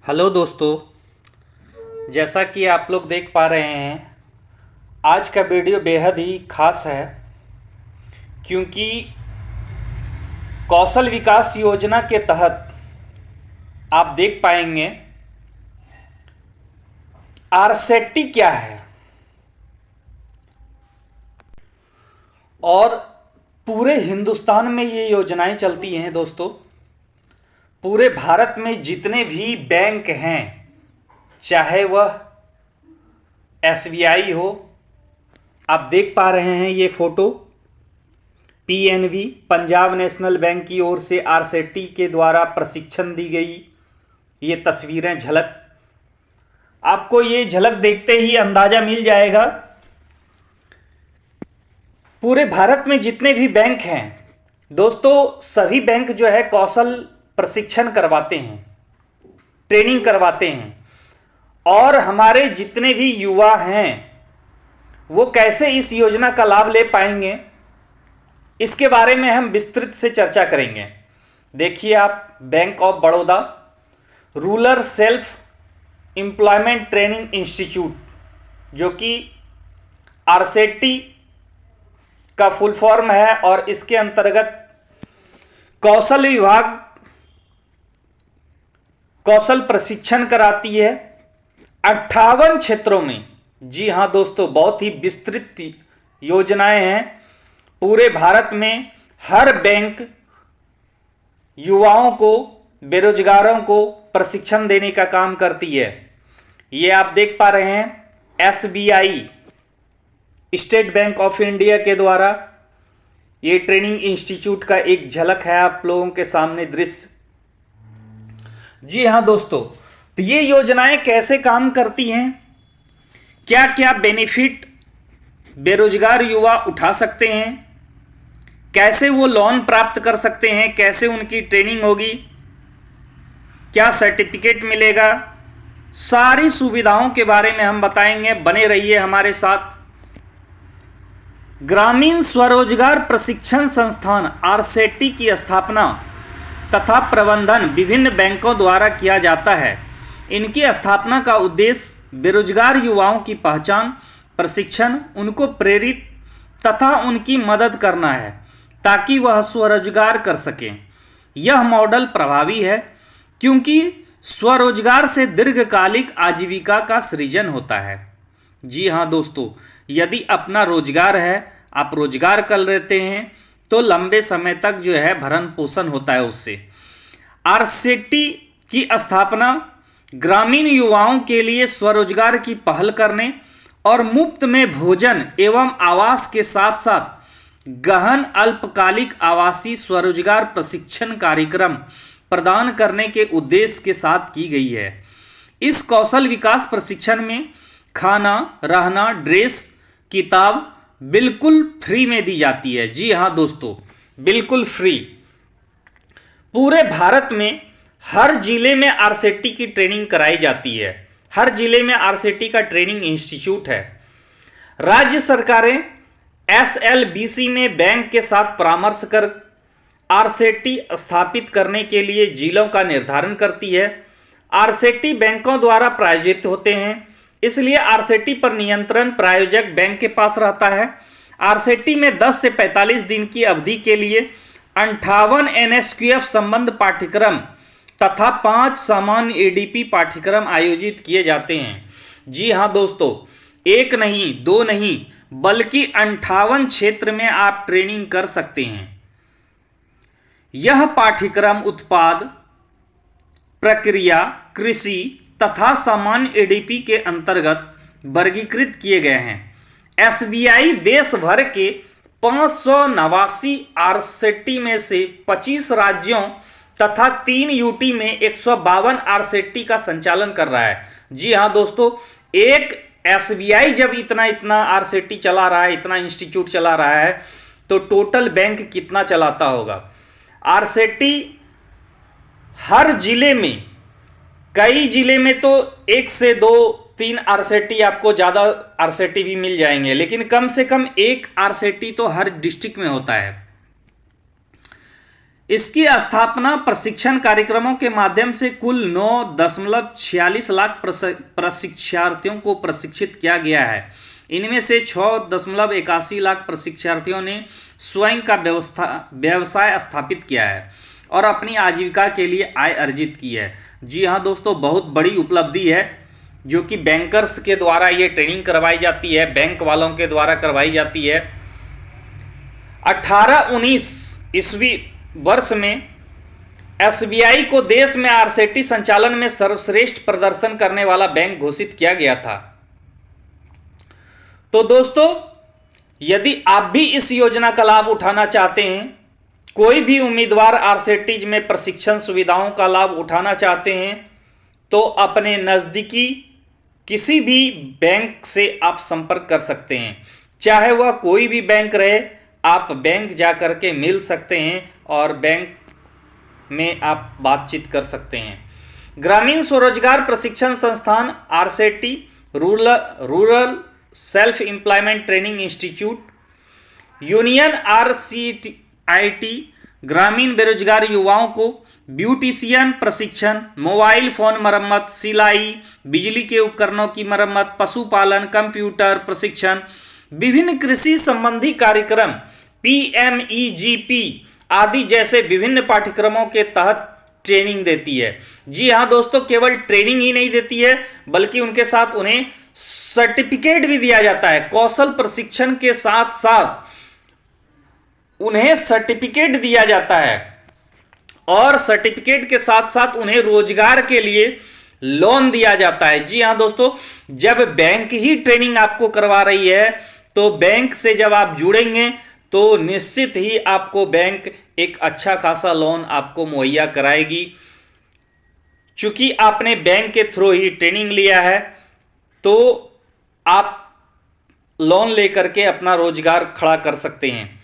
Hello दोस्तों, जैसा कि आप लोग देख पा रहे हैं, आज का वीडियो बेहद ही खास है क्योंकि कौशल विकास योजना के तहत आप देख पाएंगे आरसेटी क्या है और पूरे हिंदुस्तान में ये योजनाएं चलती हैं। दोस्तों, पूरे भारत में जितने भी बैंक हैं, चाहे वह एसबीआई हो, आप देख पा रहे हैं ये photo PNB Punjab national bank की ओर से आरसेटी के द्वारा प्रशिक्षण दी गई ये तस्वीरें झलक, आपको ये झलक देखते ही अंदाजा मिल जाएगा पूरे भारत में जितने भी बैंक हैं। दोस्तों, सभी बैंक जो है कौशल प्रशिक्षण करवाते हैं, ट्रेनिंग करवाते हैं और हमारे जितने भी युवा हैं वो कैसे इस योजना का लाभ ले पाएंगे, इसके बारे में हम विस्तृत से चर्चा करेंगे। देखिए आप, bank of Baroda rural self employment training institute, जो कि आरसेटी का फुल फॉर्म है और इसके अंतर्गत कौशल विभाग कौशल प्रशिक्षण कराती है 58 क्षेत्रों में। जी हाँ दोस्तों, बहुत ही विस्तृत योजनाएं हैं। पूरे भारत में हर बैंक युवाओं को, बेरोजगारों को प्रशिक्षण देने का काम करती है। ये आप देख पा रहे हैं SBI, state bank of India के द्वारा ये ट्रेनिंग इंस्टीट्यूट का एक झलक है आप लोगों के सामने दृश्य। जी हाँ दोस्तों, तो ये योजनाएं कैसे काम करती हैं, क्या क्या बेनिफिट बेरोजगार युवा उठा सकते हैं, कैसे वो लोन प्राप्त कर सकते हैं, कैसे उनकी ट्रेनिंग होगी, क्या सर्टिफिकेट मिलेगा, सारी सुविधाओं के बारे में हम बताएंगे। बने रहिए हमारे साथ। ग्रामीण स्वरोजगार प्रशिक्षण संस्थान आरसेटी की स्थापना तथा प्रबंधन विभिन्न बैंकों द्वारा किया जाता है। इनकी स्थापना का उद्देश्य बेरोजगार युवाओं की पहचान, प्रशिक्षण, उनको प्रेरित तथा उनकी मदद करना है ताकि वह स्वरोजगार कर सकें। यह मॉडल प्रभावी है क्योंकि स्वरोजगार से दीर्घकालिक आजीविका का सृजन होता है। जी हाँ दोस्तों, यदि अपना रोजगार है, आप रोजगार कर लेते हैं तो लंबे समय तक जो है भरण पोषण होता है उससे। आरसेटी की स्थापना ग्रामीण युवाओं के लिए स्वरोजगार की पहल करने और मुफ्त में भोजन एवं आवास के साथ साथ गहन अल्पकालिक आवासीय स्वरोजगार प्रशिक्षण कार्यक्रम प्रदान करने के उद्देश्य के साथ की गई है। इस कौशल विकास प्रशिक्षण में खाना, रहना, ड्रेस, किताब बिल्कुल फ्री में दी जाती है। जी हाँ दोस्तों, बिल्कुल फ्री। पूरे भारत में हर जिले में आरसेटी की ट्रेनिंग कराई जाती है। हर जिले में आरसेटी का ट्रेनिंग इंस्टीट्यूट है। राज्य सरकारें एसएलबीसी में बैंक के साथ परामर्श कर आरसेटी स्थापित करने के लिए जिलों का निर्धारण करती है। आरसेटी बैंकों द्वारा प्रायोजित होते हैं, इसलिए आरसेटी पर नियंत्रण प्रायोजक बैंक के पास रहता है। आरसेटी में 10 से 45 दिन की अवधि के लिए 58 एनएसक्यूएफ संबंध पाठ्यक्रम तथा 5 सामान्य एडीपी पाठ्यक्रम आयोजित किए जाते हैं। जी हाँ दोस्तों, एक नहीं, दो नहीं, बल्कि 58 क्षेत्र में आप ट्रेनिंग कर सकते हैं। यह पाठ्यक्रम उत्पाद, प्रक्रिया, कृषि तथा सामान्य एडीपी के अंतर्गत वर्गीकृत किए गए हैं। एसबीआई देश भर के 589 आरसेटी में से 25 राज्यों तथा 3 यूटी में 152 आरसेटी का संचालन कर रहा है। जी हाँ दोस्तों, एक एसबीआई जब इतना आरसेटी चला रहा है, इतना इंस्टीट्यूट चला रहा है, तो टोटल बैंक कितना चलाता होगा। आरसेटी हर जिले में, कई जिले में तो 1 से 2-3 आरसेटी, आपको ज़्यादा आरसेटी भी मिल जाएंगे, लेकिन कम से कम एक आरसेटी तो हर डिस्ट्रिक्ट में होता है। इसकी स्थापना प्रशिक्षण कार्यक्रमों के माध्यम से कुल 9.46 लाख प्रशिक्षार्थियों को प्रशिक्षित किया गया है। इनमें से 6.81 लाख प्रशिक्षार्थियों ने स्वयं का व्यवसाय स्थापित किया है और अपनी आजीविका के लिए आय अर्जित की है। जी हाँ दोस्तों, बहुत बड़ी उपलब्धि है जो कि बैंकर्स के द्वारा ये ट्रेनिंग करवाई जाती है, बैंक वालों के द्वारा करवाई जाती है। 18-19 ईस्वी वर्ष में एसबीआई को देश में आरसेटी संचालन में सर्वश्रेष्ठ प्रदर्शन करने वाला बैंक घोषित किया गया था। तो दोस्तों, यदि आप भी इस योजना का लाभ उठाना चाहते हैं, कोई भी उम्मीदवार आरसेटी में प्रशिक्षण सुविधाओं का लाभ उठाना चाहते हैं, तो अपने नज़दीकी किसी भी बैंक से आप संपर्क कर सकते हैं। चाहे वह कोई भी बैंक रहे, आप बैंक जा कर के मिल सकते हैं और बैंक में आप बातचीत कर सकते हैं। ग्रामीण स्वरोजगार प्रशिक्षण संस्थान RSETI, rural self employment training institute, union RCIT ग्रामीण बेरोजगार युवाओं को ब्यूटिशियन प्रशिक्षण, मोबाइल फोन मरम्मत, सिलाई, बिजली के उपकरणों की मरम्मत, पशुपालन, कंप्यूटर प्रशिक्षण, विभिन्न कृषि संबंधी कार्यक्रम, PMEGP आदि जैसे विभिन्न पाठ्यक्रमों के तहत ट्रेनिंग देती है। जी हाँ दोस्तों, केवल ट्रेनिंग ही नहीं देती है बल्कि उनके साथ उन्हें सर्टिफिकेट भी दिया जाता है। कौशल प्रशिक्षण के साथ साथ उन्हें सर्टिफिकेट दिया जाता है और सर्टिफिकेट के साथ साथ उन्हें रोजगार के लिए लोन दिया जाता है। जी हाँ दोस्तों, जब बैंक ही ट्रेनिंग आपको करवा रही है तो बैंक से जब आप जुड़ेंगे तो निश्चित ही आपको बैंक एक अच्छा खासा लोन आपको मुहैया कराएगी। चूंकि आपने बैंक के थ्रू ही ट्रेनिंग लिया है तो आप लोन लेकर के अपना रोजगार खड़ा कर सकते हैं।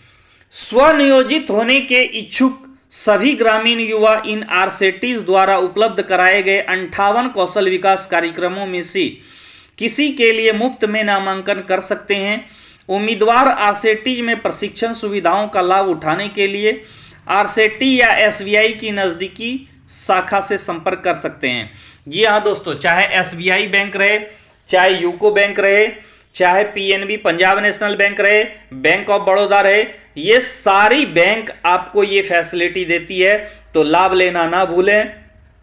स्वनियोजित होने के इच्छुक सभी ग्रामीण युवा इन आरसेटीज द्वारा उपलब्ध कराए गए 58 कौशल विकास कार्यक्रमों में से किसी के लिए मुफ्त में नामांकन कर सकते हैं। उम्मीदवार आरसेटीज में प्रशिक्षण सुविधाओं का लाभ उठाने के लिए आरसेटी या एसबीआई की नज़दीकी शाखा से संपर्क कर सकते हैं। जी हाँ दोस्तों, चाहे एसबीआई बैंक रहे, चाहे यूको बैंक रहे, चाहे पीएनबी पंजाब नेशनल बैंक रहे, बैंक ऑफ बड़ौदा रहे, ये सारी बैंक आपको ये फैसिलिटी देती है। तो लाभ लेना ना भूलें,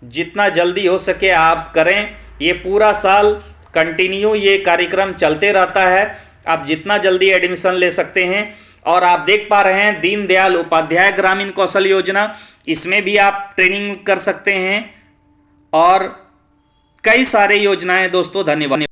जितना जल्दी हो सके आप करें। ये पूरा साल कंटिन्यू ये कार्यक्रम चलते रहता है। आप जितना जल्दी एडमिशन ले सकते हैं। और आप देख पा रहे हैं दीनदयाल उपाध्याय ग्रामीण कौशल योजना, इसमें भी आप ट्रेनिंग कर सकते हैं और कई सारे योजनाएं दोस्तों। धन्यवाद।